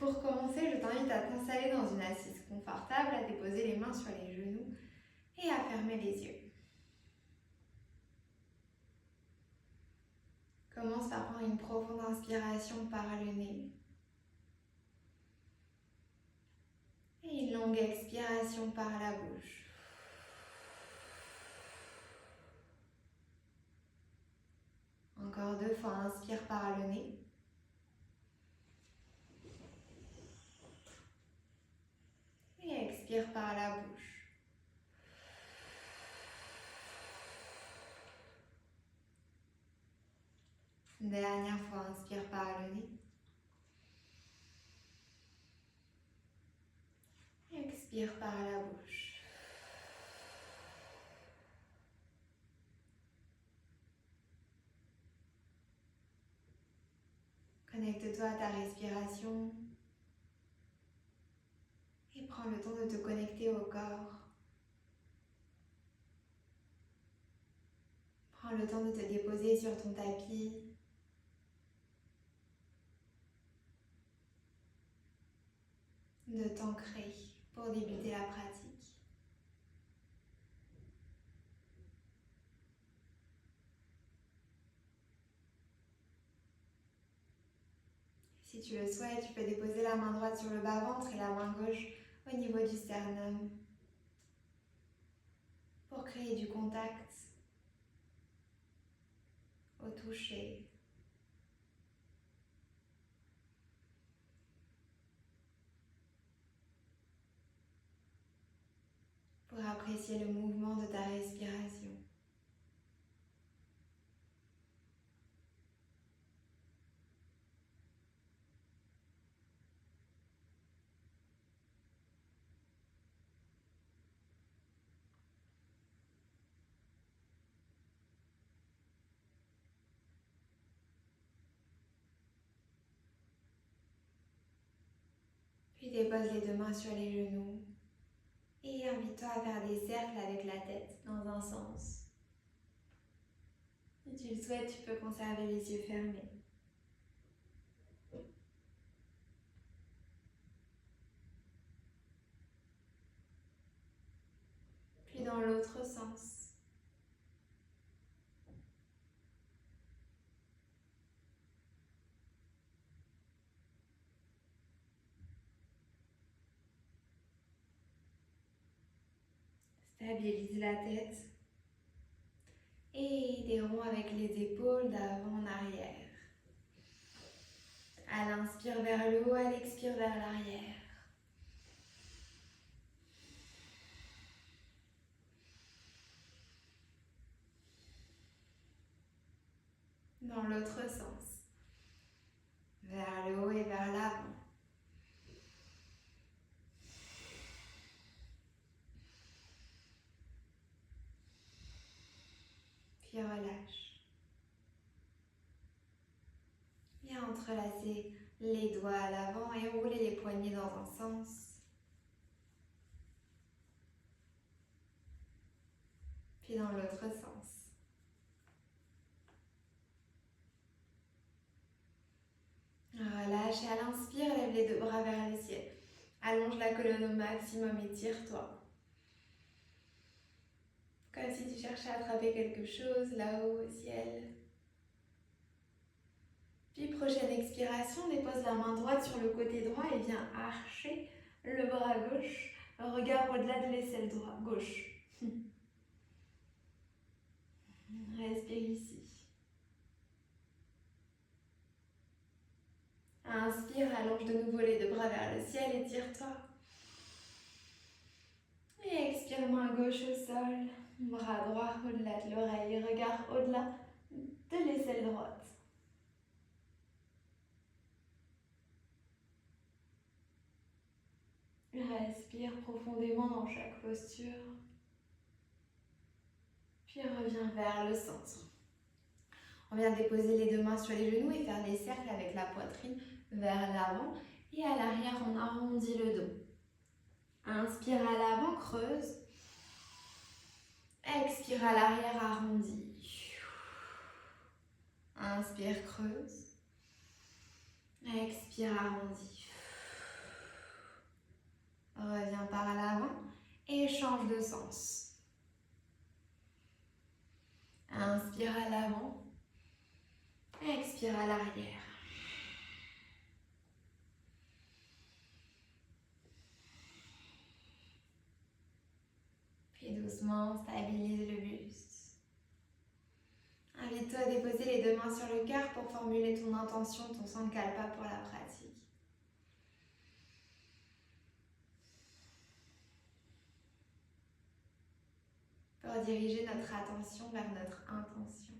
pour commencer, je t'invite à t'installer dans une assise confortable, à déposer les mains sur les genoux et à fermer les yeux. Commence par prendre une profonde inspiration par le nez et une longue expiration par la bouche. Encore 2 fois, inspire par le nez. Et expire par la bouche. Dernière fois, inspire par le nez. Expire par la bouche. Connecte-toi à ta respiration et prends le temps de te connecter au corps. Prends le temps de te déposer sur ton tapis. De t'ancrer pour débuter la pratique. Si tu le souhaites, tu peux déposer la main droite sur le bas-ventre et la main gauche au niveau du sternum pour créer du contact au toucher. Pour apprécier le mouvement de ta respiration. Puis dépose les 2 mains sur les genoux et invite-toi à faire des cercles avec la tête dans un sens. Si tu le souhaites, tu peux conserver les yeux fermés. Puis dans l'autre sens. Stabilise la tête et des ronds avec les épaules d'avant en arrière. À l'inspire vers le haut, à l'expire vers l'arrière. Dans l'autre sens. Vers le haut et vers l'avant. Puis relâche. Viens entrelacer les doigts à l'avant et rouler les poignets dans un sens. Puis dans l'autre sens. Relâche et à l'inspire, lève les 2 bras vers le ciel. Allonge la colonne au maximum et tire-toi. Comme si tu cherchais à attraper quelque chose là-haut au ciel. Puis prochaine expiration, dépose la main droite sur le côté droit et viens archer le bras gauche. Regard au-delà de l'aisselle gauche. Respire ici. Inspire, allonge de nouveau les 2 bras vers le ciel et tire-toi. Et expire, main gauche au sol, bras droit au-delà de l'oreille, regard au-delà de l'aisselle droite. Respire profondément dans chaque posture. Puis reviens vers le centre. On vient déposer les 2 mains sur les genoux et faire des cercles avec la poitrine vers l'avant. Et à l'arrière, on arrondit le dos. Inspire à l'avant, creuse. Expire à l'arrière, arrondis. Inspire, creuse. Expire, arrondis. Reviens par l'avant et change de sens. Inspire à l'avant, expire à l'arrière. Puis doucement, stabilise le buste. Invite-toi à déposer les deux mains sur le cœur pour formuler ton intention, ton sankalpa pour la pratique. Pour diriger notre attention vers notre intention.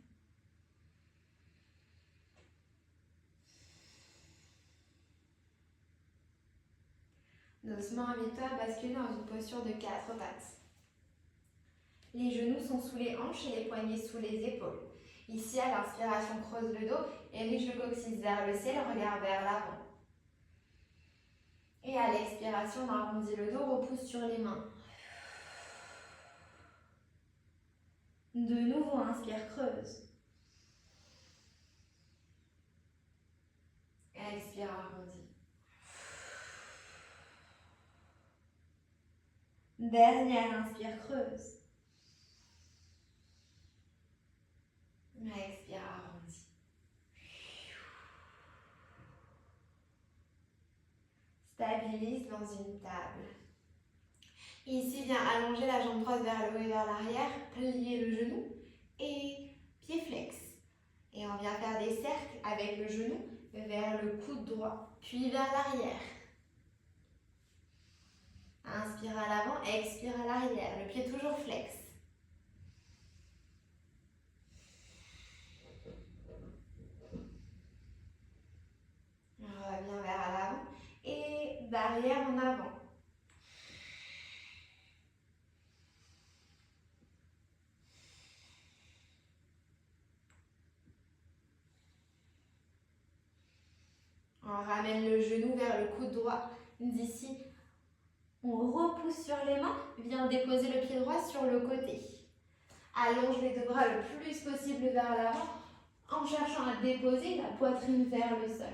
Doucement, invite-toi à basculer dans une posture de 4 pattes. Les genoux sont sous les hanches et les poignets sous les épaules. Ici, à l'inspiration, creuse le dos, érige le coccyx vers le ciel, regard vers l'avant. Et à l'expiration, on arrondit le dos, repousse sur les mains. De nouveau, inspire, creuse. Expire, arrondis. Dernière, inspire, creuse. Expire, arrondis. Stabilise dans une table. Ici, viens allonger la jambe droite vers le haut et vers l'arrière, plier le genou et pied flex. Et on vient faire des cercles avec le genou vers le coude droit, puis vers l'arrière. Inspire à l'avant, expire à l'arrière, le pied toujours flex. Reviens vers l'avant et d'arrière en avant. On ramène le genou vers le coude droit. D'ici, on repousse sur les mains, viens déposer le pied droit sur le côté. Allonge les deux bras le plus possible vers l'avant en cherchant à déposer la poitrine vers le sol.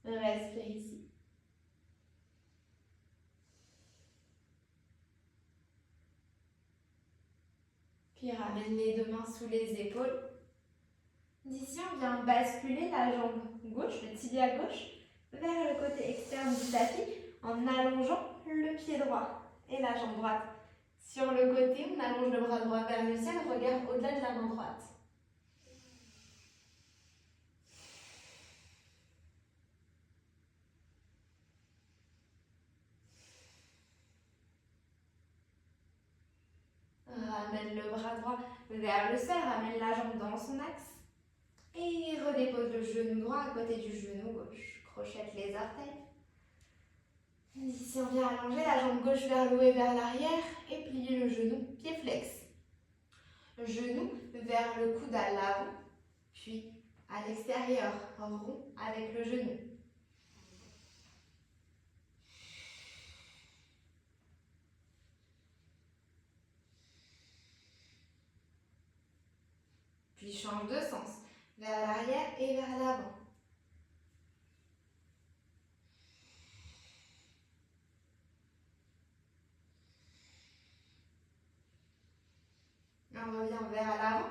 Respire ici. Puis ramène les deux mains sous les épaules. D'ici, on vient basculer la jambe gauche, le tibia gauche, vers le côté externe du tapis en allongeant le pied droit et la jambe droite. Sur le côté, on allonge le bras droit vers le ciel, regarde au-delà de la main droite. Ramène le bras droit vers le sol, ramène la jambe dans son axe. Et redépose le genou droit à côté du genou gauche. Crochette les orteils. Ici, on vient allonger la jambe gauche vers le haut et vers l'arrière et plier le genou, pied flex. Genou vers le coude à l'avant, puis à l'extérieur, rond avec le genou. Puis change de sens, vers l'arrière et vers l'avant. On revient vers l'avant,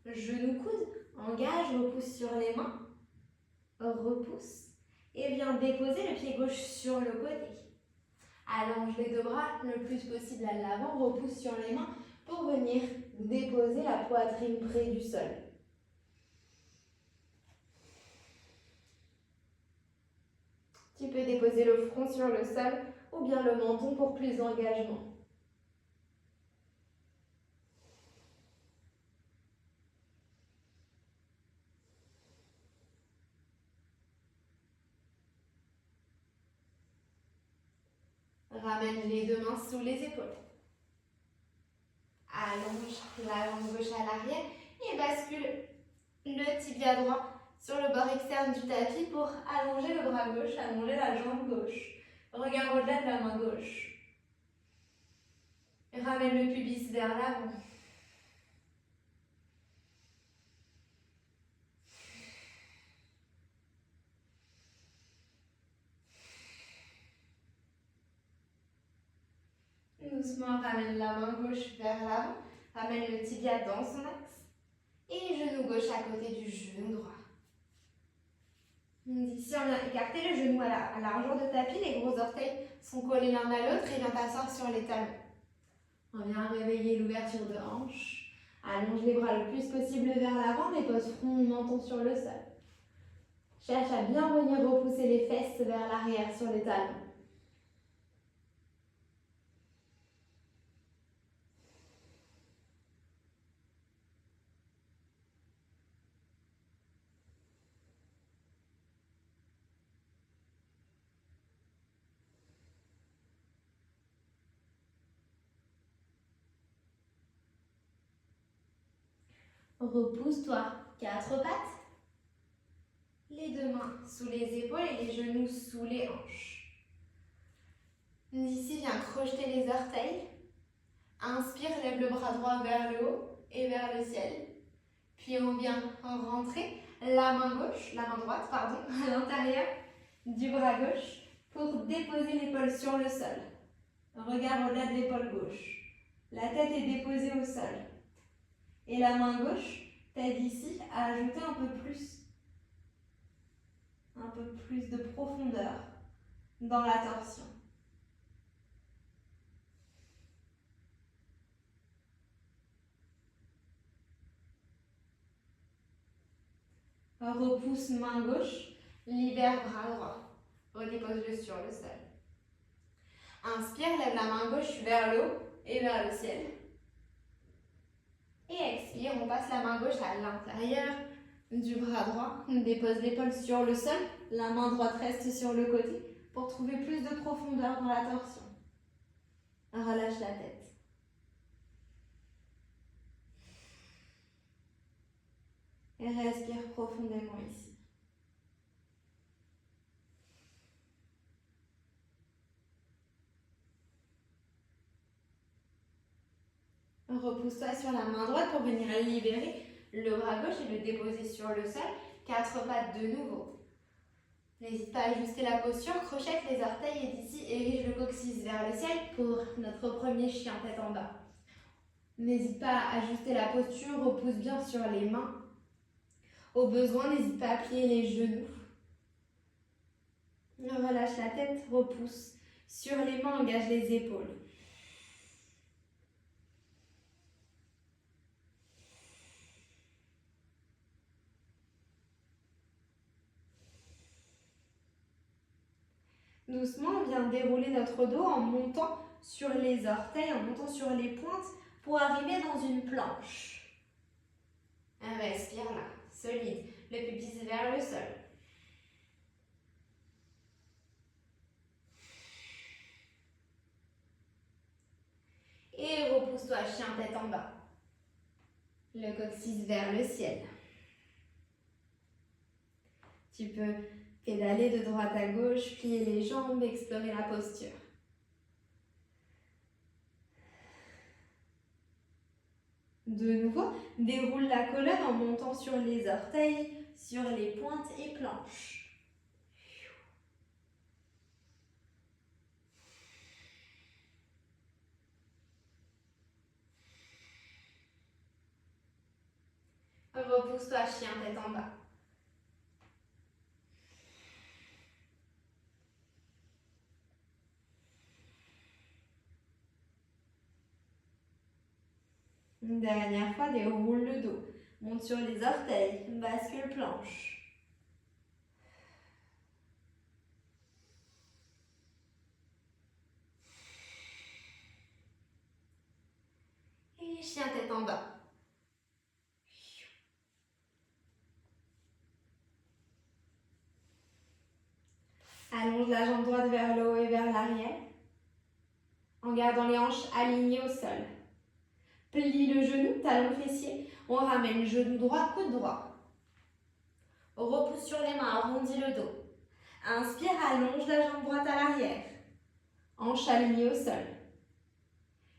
genou coude, engage, repousse sur les mains, repousse et viens déposer le pied gauche sur le côté. Allonge les deux bras le plus possible à l'avant, repousse sur les mains pour venir déposer la poitrine près du sol. Tu peux déposer le front sur le sol ou bien le menton pour plus d'engagement. Ramène les deux mains sous les épaules. Allonge la jambe gauche à l'arrière et bascule le tibia droit sur le bord externe du tapis pour allonger le bras gauche, allonger la jambe gauche. Regarde au-delà de la main gauche. Ramène le pubis vers l'avant. Doucement, ramène la main gauche vers l'avant. Ramène le tibia dans son axe. Et genou gauche à côté du genou droit. Ici, on vient écarter le genou à la largeur de tapis. Les gros orteils sont collés l'un à l'autre et vient t'asseoir sur les talons. On vient réveiller l'ouverture de hanche. Allonge les bras le plus possible vers l'avant. Dépose front, menton sur le sol. Cherche à bien venir repousser les fesses vers l'arrière sur les talons. Repousse-toi. 4 pattes. Les 2 mains sous les épaules et les genoux sous les hanches. D'ici, viens crocheter les orteils. Inspire, lève le bras droit vers le haut et vers le ciel. Puis on vient rentrer la main droite, à l'intérieur du bras gauche pour déposer l'épaule sur le sol. Regard au-delà de l'épaule gauche. La tête est déposée au sol. Et la main gauche t'aide ici à ajouter un peu plus de profondeur dans la torsion. Repousse main gauche, libère bras droit. Redépose-le sur le sol. Inspire, lève la main gauche vers le haut et vers le ciel. Et expire, on passe la main gauche à l'intérieur du bras droit. On dépose l'épaule sur le sol. La main droite reste sur le côté pour trouver plus de profondeur dans la torsion. Relâche la tête. Et respire profondément ici. Repousse-toi sur la main droite pour venir libérer le bras gauche et le déposer sur le sol. 4 pattes de nouveau. N'hésite pas à ajuster la posture, crochette les orteils et d'ici érige le coccyx vers le ciel pour notre premier chien tête en bas. N'hésite pas à ajuster la posture, repousse bien sur les mains. Au besoin, n'hésite pas à plier les genoux. Relâche la tête, repousse. Sur les mains, engage les épaules. Doucement, on vient dérouler notre dos en montant sur les orteils, en montant sur les pointes pour arriver dans une planche. Respire là, solide. Le pubis vers le sol. Et repousse-toi, chien tête en bas. Le coccyx vers le ciel. Tu peux pédaler de droite à gauche, plier les jambes, explorer la posture. De nouveau, déroule la colonne en montant sur les orteils, sur les pointes et planches. Repousse-toi, chien tête en bas. Une dernière fois, déroule le dos. Monte sur les orteils, bascule planche. Et chien tête en bas. Allonge la jambe droite vers le haut et vers l'arrière, en gardant les hanches alignées au sol. Plie le genou, talon fessier. On ramène genou droit, coude droit. Repousse sur les mains, arrondis le dos. Inspire, allonge la jambe droite à l'arrière. Hanche alignée au sol.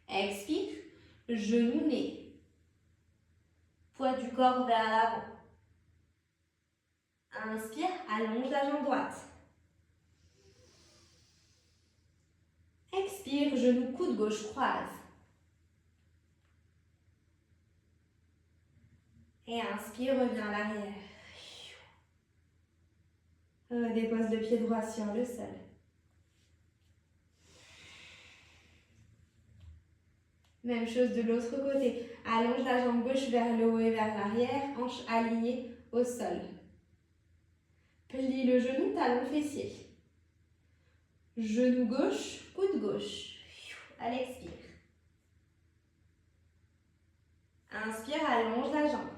Expire, genou nez. Poids du corps vers l'avant. Inspire, allonge la jambe droite. Expire. Expire, genou, coude gauche, croise. Et inspire, reviens à l'arrière. Dépose le pied droit sur le sol. Même chose de l'autre côté. Allonge la jambe gauche vers le haut et vers l'arrière, hanche alignée au sol. Plie le genou, talon fessier. Genou gauche, coude gauche. À l'expire. Inspire, allonge la jambe.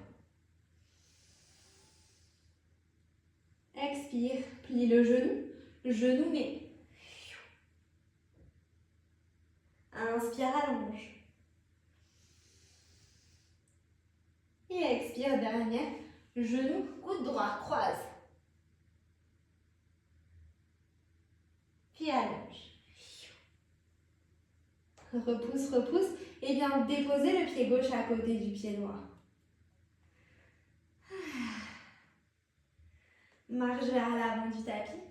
Expire, plie le genou, genou nez. Inspire, allonge. Et expire, dernière, genou, coude droit, croise. Puis allonge. Repousse, repousse. Et bien déposez le pied gauche à côté du pied droit. Marche vers l'avant du tapis.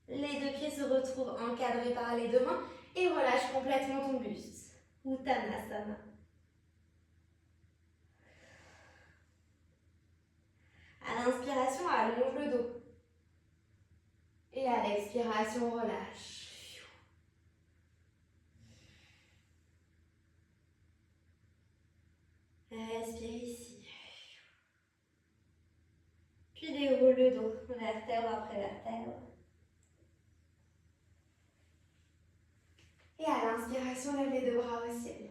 Les deux pieds se retrouvent encadrés par les deux mains et relâche complètement ton buste. Uttanasana. À l'inspiration, allonge le dos. Et à l'expiration, relâche. Respire ici. Puis déroule le dos, vertèbre après vertèbre. Et à l'inspiration, lève les deux bras au ciel.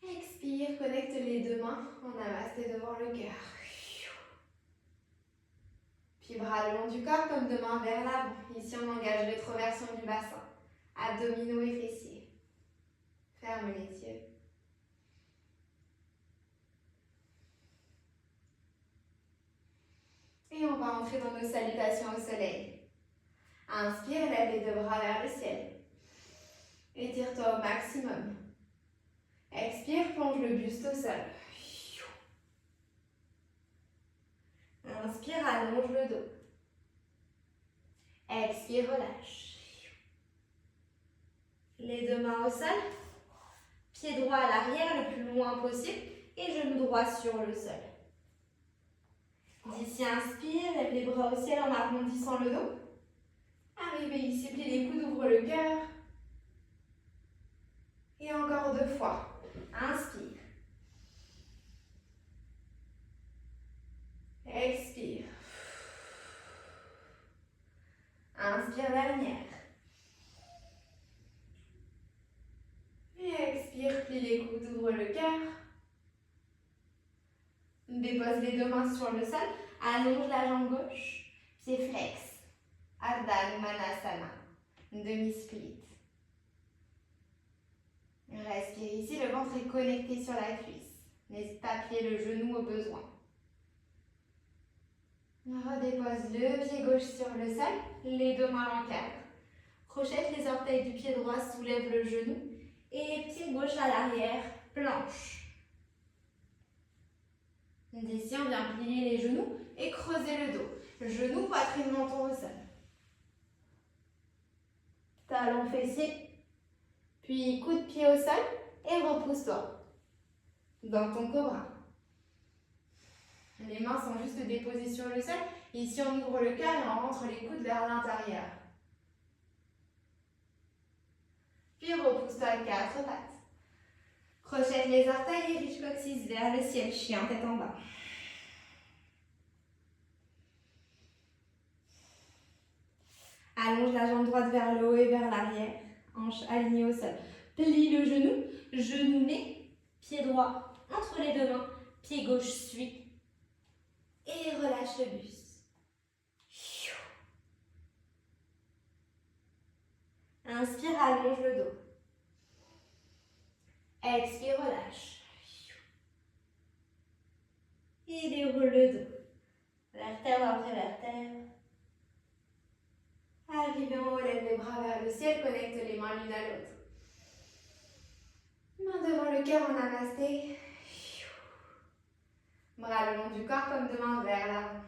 Expire, connecte les deux mains en namasté devant le cœur. Puis bras le long du corps comme deux mains vers l'avant. Ici, on engage rétroversion du bassin. Abdominaux et fessiers. Ferme les yeux. Et on va entrer dans nos salutations au soleil. Inspire, lève les deux bras vers le ciel. Étire-toi au maximum. Expire, plonge le buste au sol. Inspire, allonge le dos. Expire, relâche. Les deux mains au sol. Pied droit à l'arrière le plus loin possible et genou droit sur le sol. D'ici, inspire, lève les bras au ciel en arrondissant le dos. Arrivez ici, plie les coudes, ouvre le cœur. Et encore deux fois. Inspire. Expire. Inspire, dernière. Et expire, plie les coudes, ouvre le cœur. Dépose les deux mains sur le sol. Allonge la jambe gauche. Pied flex. Ardha Manasana. Demi-split. Respire ici, le ventre est connecté sur la cuisse. N'hésite pas à plier le genou au besoin. Redépose le pied gauche sur le sol, les deux mains l'encadrent. Crochette les orteils du pied droit, soulève le genou et pied gauche à l'arrière, planche. D'ici, on vient plier les genoux et creuser le dos. Genou, poitrine, menton au sol. Talon fessier, puis coup de pied au sol et repousse-toi dans ton cobra. Les mains sont juste déposées sur le sol. Ici, on ouvre le cœur et on rentre les coudes vers l'intérieur. Puis repousse-toi à quatre pattes. Crochette les orteils et riche coccyx vers le ciel, chien tête en bas. Allonge la jambe droite vers le haut et vers l'arrière. Hanche alignée au sol. Plie le genou, genou nez, pied droit entre les deux mains, pied gauche suit. Et relâche le buste. Inspire, allonge le dos. Expire, relâche. Et déroule le dos. Vertèbre après vertèbre. Arrive en haut, lève les bras vers le ciel, connecte les mains l'une à l'autre. Main devant le cœur en namasté. Bras le long du corps comme deux mains vers l'avant.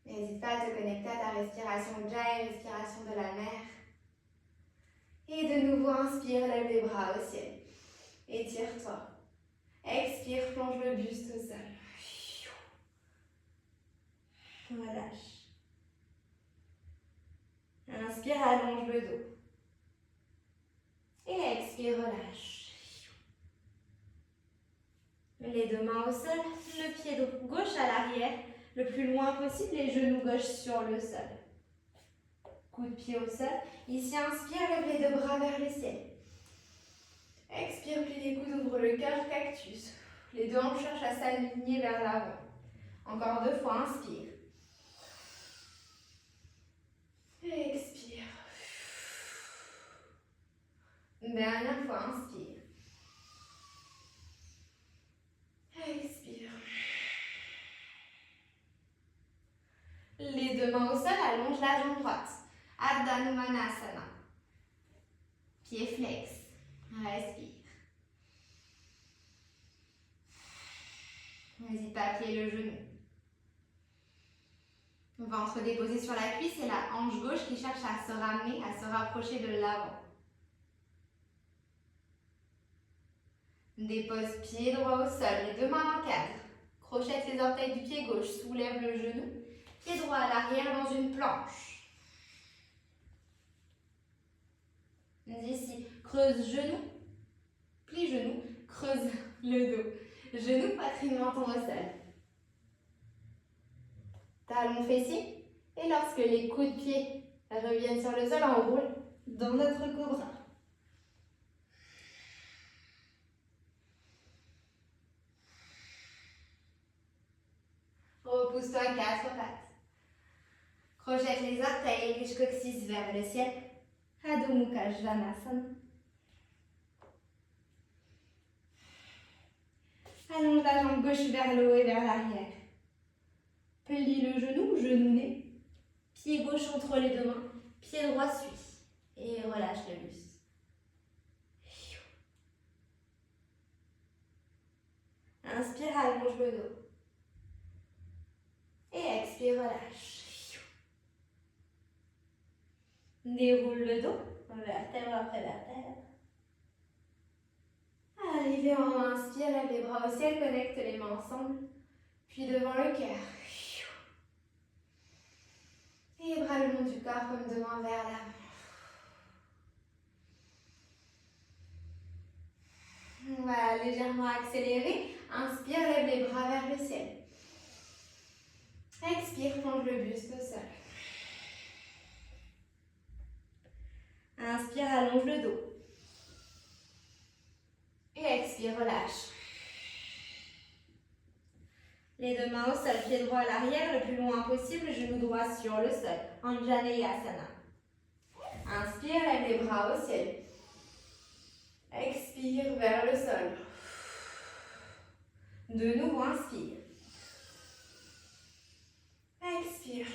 N'hésite pas à te connecter à ta respiration Ujjayi, respiration de la mer. Et de nouveau, inspire, lève les bras au ciel. Étire-toi. Expire, plonge le buste au sol. Relâche. Inspire, allonge le dos. Et expire, relâche. Les deux mains au sol, le pied gauche à l'arrière, le plus loin possible, les genoux gauches sur le sol. Coup de pied au sol. Ici, inspire, lève les deux bras vers le ciel. Expire, plie les coudes, ouvre le cœur, cactus. Les deux hanches cherchent à s'aligner vers l'avant. Encore 2 fois, inspire. Et expire. Dernière fois, inspire. Expire. Les deux mains au sol, allonge la jambe droite. Ardha Numanasana. Pied flex. Respire. N'hésite pas à plier le genou. Ventre déposé sur la cuisse et la hanche gauche qui cherche à se ramener, à se rapprocher de l'avant. Dépose pied droit au sol, les deux mains en cadre. Crochette les orteils du pied gauche, soulève le genou. Pied droit à l'arrière dans une planche. Ici, creuse genou, plie genou, creuse le dos. Genou, poitrine, menton au sol. Talons fessiers. Et lorsque les coups de pied reviennent sur le sol, on roule dans notre cobra. Repousse-toi 4 pattes. Crochette les orteils, liche coccyx vers le ciel. Adho Mukha Svanasana. Allonge la jambe gauche vers le haut et vers l'arrière. Plie le genou, genou-nez. Pied gauche entre les deux mains. Pied droit suit. Et relâche le buste. Inspire, allonge le dos. Et expire, relâche. Déroule le dos, vertèbre après vertèbre. Arrivé en haut, inspire, lève les bras au ciel, connecte les mains ensemble. Puis devant le cœur. Et bras le long du corps comme deux mains vers l'avant. Voilà, légèrement accéléré. Inspire, lève les bras vers le ciel. Expire, plonge le buste au sol. Inspire, allonge le dos. Et expire, relâche. Les deux mains au sol, pied droit à l'arrière, le plus loin possible, genou droit sur le sol. Anjaneyasana. Inspire, lève les bras au ciel. Expire vers le sol. De nouveau, inspire. Expire.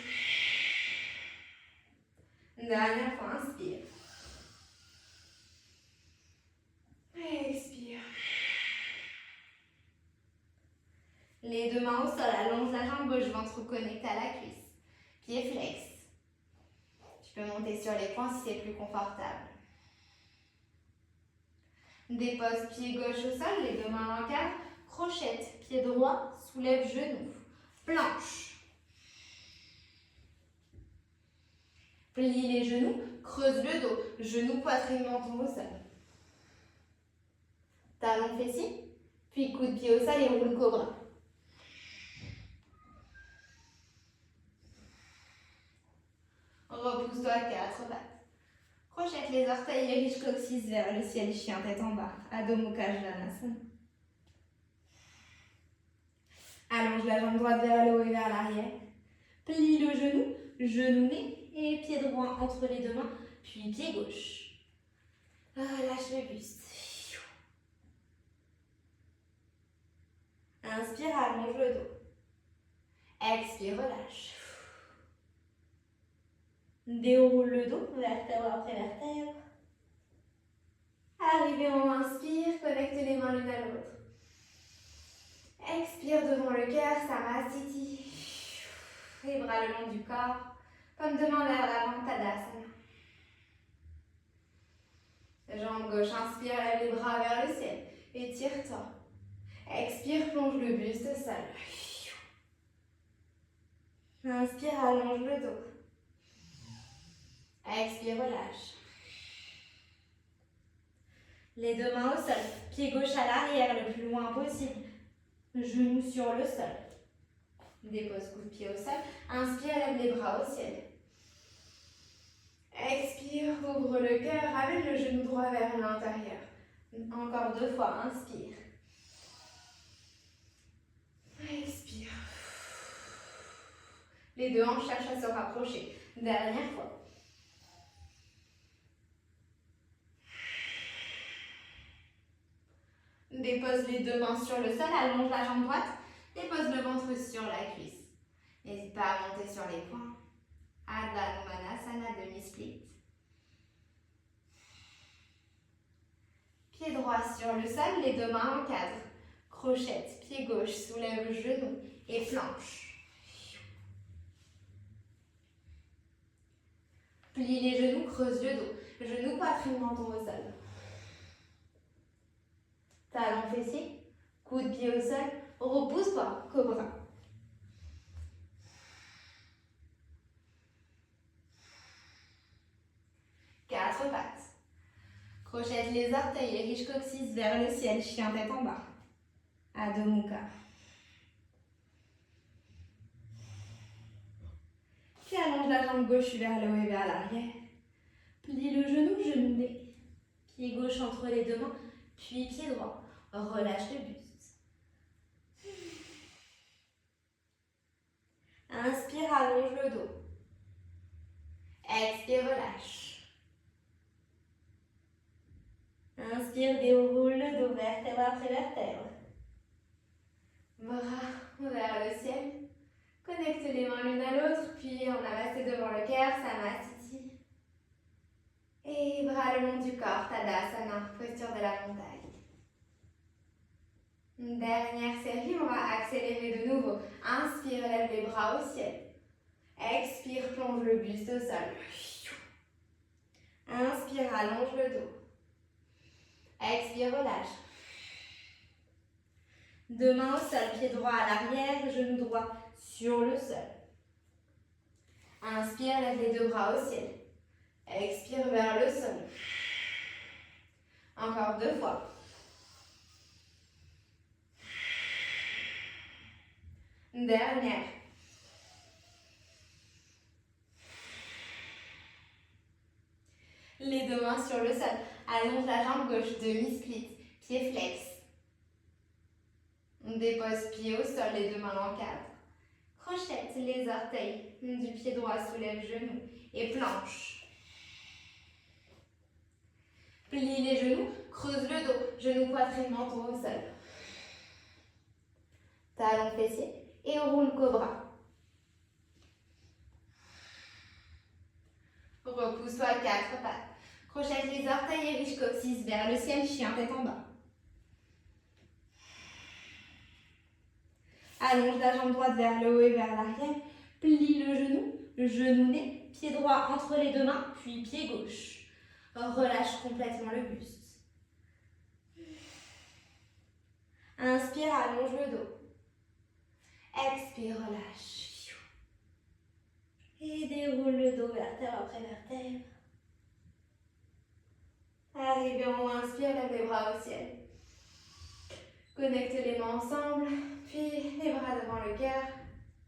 Dernière fois, inspire. Expire. Les deux mains au sol, allonge la jambe gauche, ventre connecté à la cuisse. Pied flex. Tu peux monter sur les poings si c'est plus confortable. Dépose pied gauche au sol, les deux mains en cadre. Crochette, pied droit, soulève genou. Planche. Plie les genoux, creuse le dos. Genou, poitrine, menton au sol. Talons fessiers, puis coup de pied au sol et roule cobra. Repousse-toi 4 pattes. Crochette les orteils et riche coccyx vers le ciel, chien tête en bas. Adho Mukha Svanasana. Allonge la jambe droite vers le haut et vers l'arrière. Plie le genou, genou-nez et pied droit entre les deux mains, puis pied gauche. Relâche le buste. Inspire, allonge le dos. Expire, relâche. Déroule le dos, vertèbre après vertèbre. Arrivé en haut, inspire, connecte les mains l'une à l'autre. Expire devant le cœur, Samasthiti. Les bras le long du corps, comme deux mains vers l'avant, Tadasana. Jambe gauche, inspire, lève les bras vers le ciel. Étire-toi. Expire, plonge le buste au sol. Inspire, allonge le dos. Expire, relâche. Les deux mains au sol, pied gauche à l'arrière le plus loin possible. Genoux sur le sol. Dépose coup de pied au sol. Inspire, lève les bras au ciel. Expire, ouvre le cœur, ramène le genou droit vers l'intérieur. Encore deux fois, inspire. Expire. Les deux hanches cherchent à se rapprocher. Dernière fois. Dépose les deux mains sur le sol, allonge la jambe droite. Dépose le ventre sur la cuisse. N'hésite pas à monter sur les poings. Adha Manasana, demi-split. Pied droit sur le sol, les deux mains en cadre. Crochette, pied gauche, soulève le genou et planche. Plie les genoux, creuse le dos. Genou, poitrine, menton au sol. Talon fessier, coude pied au sol, repousse-toi, cobra. Quatre pattes. Crochette les orteils et riche coccyx vers le ciel, chien tête en bas. Adho Mukha. Puis allonge la jambe gauche vers le haut et vers l'arrière. Plie le genou, genouillé. Pied gauche entre les deux mains, puis pied droit. Relâche le buste. Inspire, allonge le dos. Expire, relâche. Inspire, déroule le dos, vertèbre après vertèbre. Bras vers le ciel. Connecte les mains l'une à l'autre, puis on amasse devant le cœur, Samastiti. Et bras le long du corps, Tadasana, posture de la montagne. Dernière série, on va accélérer de nouveau. Inspire, lève les bras au ciel. Expire, plonge le buste au sol. Inspire, allonge le dos. Expire, relâche. Deux mains au sol, pied droit à l'arrière, genou droit sur le sol. Inspire, lève les deux bras au ciel. Expire vers le sol. Encore deux fois. Dernière. Les deux mains sur le sol. Allonge la jambe gauche, demi-split. Pied flex. On dépose pied au sol, les deux mains en cadre. Crochette les orteils du pied droit, soulève genou et planche. Plie les genoux, creuse le dos, genou, poitrine, menton au sol. Talon fessier et roule cobra. Repousse-toi, quatre pattes. Crochette les orteils et riche coccyx vers le ciel, chien tête en bas. Allonge la jambe droite vers le haut et vers l'arrière. Plie le genou né, pied droit entre les deux mains, puis pied gauche. Relâche complètement le buste. Inspire, allonge le dos. Expire, relâche. Et déroule le dos, vertèbre après vertèbre. Arrivé en haut, inspire, lève les bras au ciel. Connecte les mains ensemble, puis les bras devant le cœur,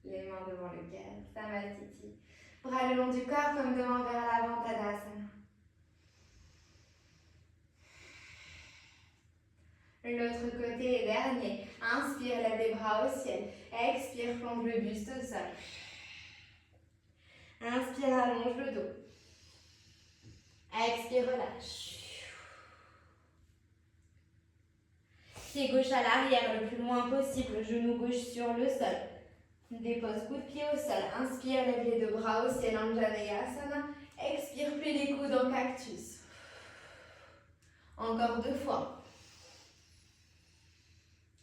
les mains devant le cœur, Samastiti. Bras le long du corps comme deux mains vers l'avant, Tadasana. L'autre côté et dernier. Inspire, lève les bras au ciel. Expire, plonge le buste au sol. Inspire, allonge le dos. Expire, relâche. Pied gauche à l'arrière le plus loin possible, genou gauche sur le sol. Dépose coup de pied au sol. Inspire, lève les deux bras au ciel, Anjaneyasana. Expire, plie les coudes en cactus. Encore deux fois.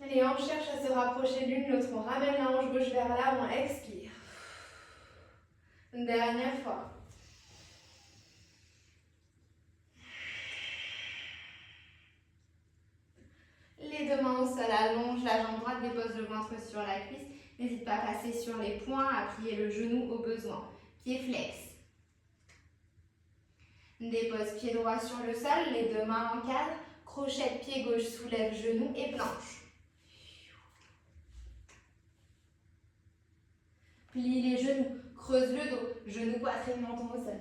Les hanches cherchent à se rapprocher l'une l'autre. On ramène la hanche gauche vers l'avant. Expire. Dernière fois. Les deux mains au sol, allonge la jambe droite, dépose le ventre sur la cuisse. N'hésite pas à passer sur les poings, à plier le genou au besoin. Pied flex. Dépose pied droit sur le sol, les deux mains en cadre. Crochet de pied gauche, soulève genou et planche. Plie les genoux, creuse le dos, genou, poitrine, menton au sol.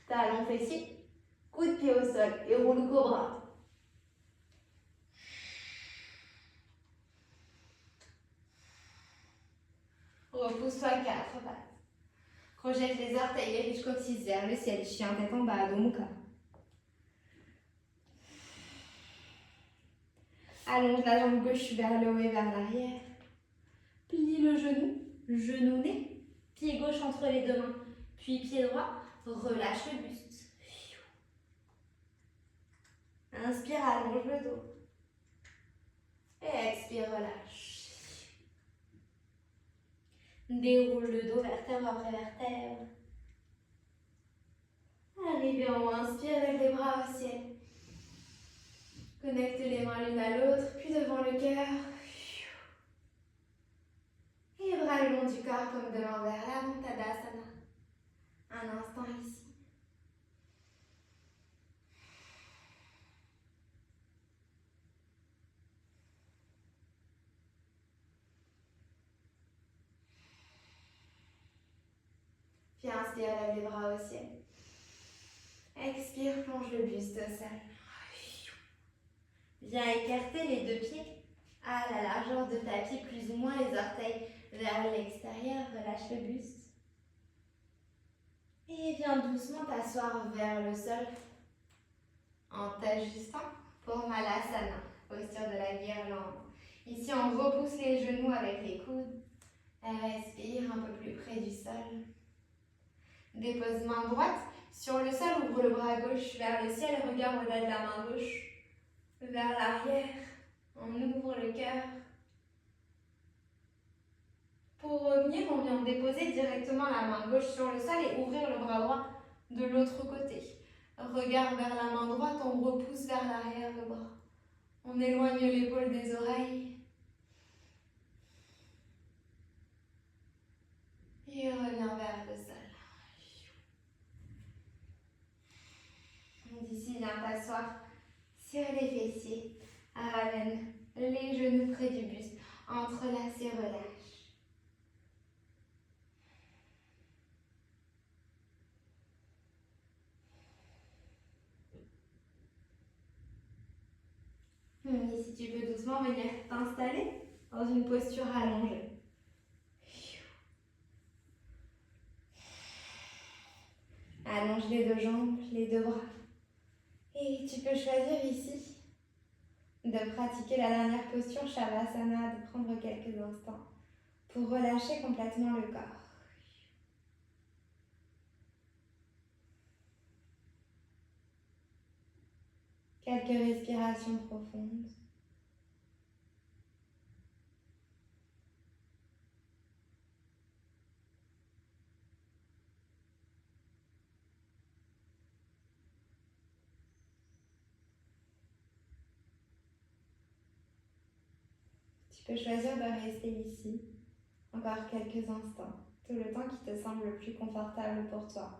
Talon fessier, coup de pied au sol et roule cobra. Repousse-toi 4 pattes. Projette les orteils et riche coccyx vers le ciel. Chien tête en bas, Adho Mukha. Allonge la jambe gauche vers le haut et vers l'arrière. Plie le genou, genou né. Pied gauche entre les deux mains, puis pied droit. Relâche le buste. Inspire, allonge le dos. Et expire, relâche. Déroule le dos, vertèbre après vertèbre. Arrivé en haut, inspire avec les bras au ciel. Connecte les mains l'une à l'autre, puis devant le cœur. Et bras le long du corps comme de l'envers vers l'avant, Tadasana. Un instant ici. Puis inspire, lève les bras au ciel. Expire, plonge le buste au sol. Viens écarter les deux pieds à la largeur de tapis, plus ou moins les orteils vers l'extérieur. Relâche le buste. Et viens doucement t'asseoir vers le sol en t'ajustant pour Malasana, posture de la guirlande. Ici, on repousse les genoux avec les coudes. Respire un peu plus près du sol. Dépose main droite sur le sol, ouvre le bras gauche vers le ciel, regarde au-delà de la main gauche, vers l'arrière. On ouvre le cœur. Pour revenir, on vient déposer directement la main gauche sur le sol et ouvrir le bras droit de l'autre côté. Regard vers la main droite, on repousse vers l'arrière le bras. On éloigne l'épaule des oreilles. Et revient vers le sol. D'ici, viens t'asseoir sur les fessiers. Ramène les genoux près du buste. Entrelace et relâche. Ici, tu peux doucement venir t'installer dans une posture allongée. Allonge les deux jambes, les deux bras. Et tu peux choisir ici de pratiquer la dernière posture Shavasana, de prendre quelques instants pour relâcher complètement le corps. Quelques respirations profondes. Tu peux choisir de rester ici encore quelques instants, tout le temps qui te semble le plus confortable pour toi.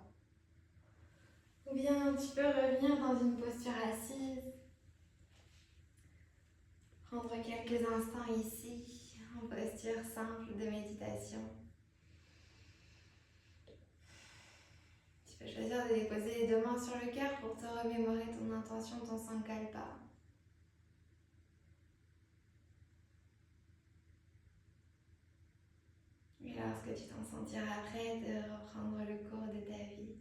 Ou bien tu peux revenir dans une posture assise, prendre quelques instants ici, en posture simple de méditation. Tu peux choisir de déposer les deux mains sur le cœur pour te remémorer ton intention, ton sankalpa. Et lorsque tu t'en sentiras prêt, de reprendre le cours de ta vie.